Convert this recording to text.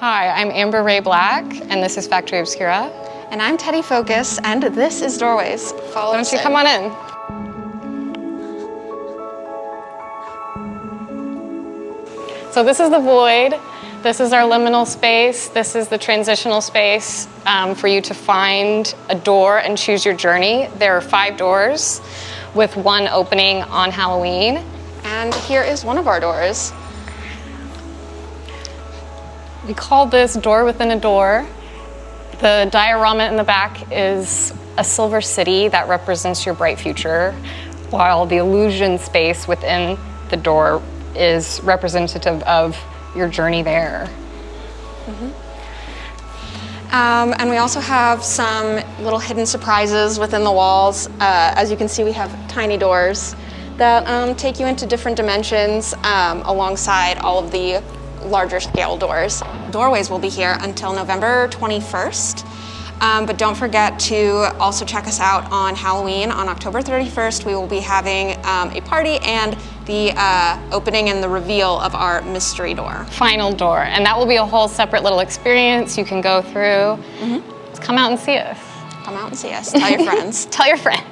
Hi, I'm Amber Ray Black, and this is Factory Obscura. And I'm Teddi Fokas, and this is Doorways. Why don't you come on in? So this is the void. This is our liminal space. This is the transitional space for you to find a door and choose your journey. There are 5 doors with 1 opening on Halloween. And here is one of our doors. We call this door within a door. The diorama in the back is a silver city that represents your bright future, while the illusion space within the door is representative of your journey there. And we also have some little hidden surprises within the walls. As you can see, we have tiny doors that take you into different dimensions alongside all of the larger scale doors. Doorways will be here until November 21st. But don't forget to also check us out on Halloween. On October 31st, we will be having a party and the opening and the reveal of our mystery door. Final door, and that will be a whole separate little experience you can go through. Come out and see us. Come out and see us. Tell your friends. Tell your friends.